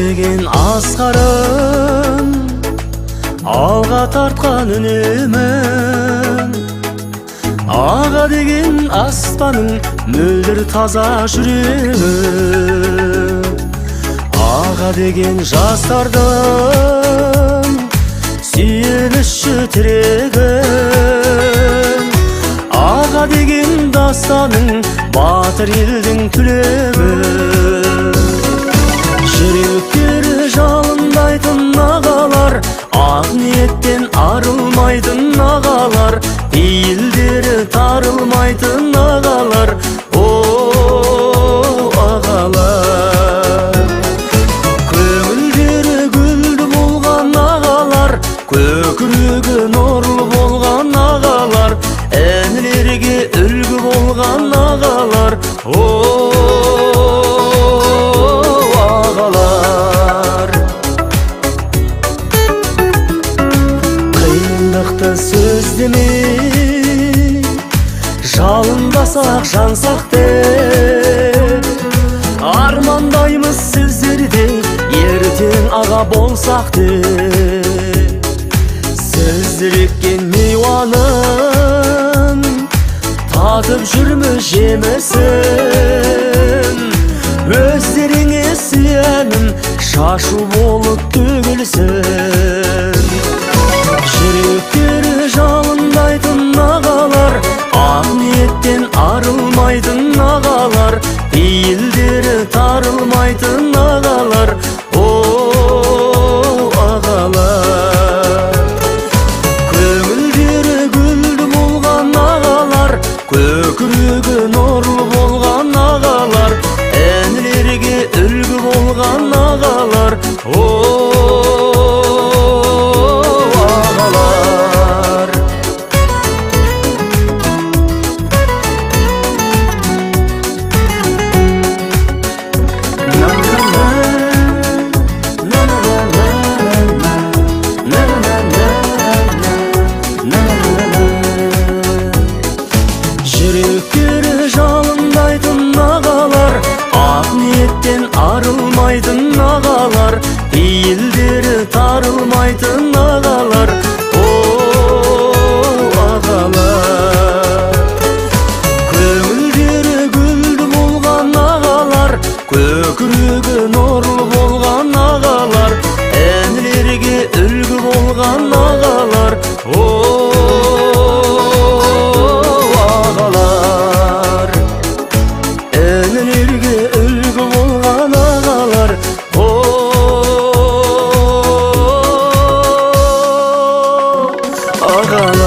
деген асқарым, алға тартқан үнемім. Аға деген аспаның, мөлдір таза жүрегім. Аға деген жастардың, сүйеніші тірегім. Аға деген дастаның, батыр елдің түлегі. Жүректері жалындайтын ағалар, ақ ниеттен арылмайтын ағалар, пейілдері тарылмайтын ағалар. О, ағалар, көңілдері гүлді болған ағалар, көкірегі нұрлы болған ағалар, әнлерге үлгі болған ағалар. О, ағалар, қиындықты сөздемей, жалындасақ жансақ деп, армандаймыз сіздердей, ертең аға болсақ деп. Сіздер еккен мейуанын татып жүрміз жемісін, өздеріңе сиянын шашу болып төгілсін. Жүректері жалындайтын ағалар, ақ ниеттен арылмайтын ағалар, пейілдері тарылмайтын ағалар. О, ағалар, көңілдері гүлді болған ағалар, көкірегі нұрлы болған ағалар, әнлерге үлгі болған ағалар. О, ағалар, жүректері жалындайтын ағалар, ақ ниеттен арылмайтын ағалар, пейілдері тарылмайтын ағалар. О, ағалар, көңілдері гүлді болған ағалар, көкірегі нұрлы болған ағалар, әнлерге үлгі болған ағалар. О, ағалар, әнлерге үлгі болған ағалар. О, ағалар.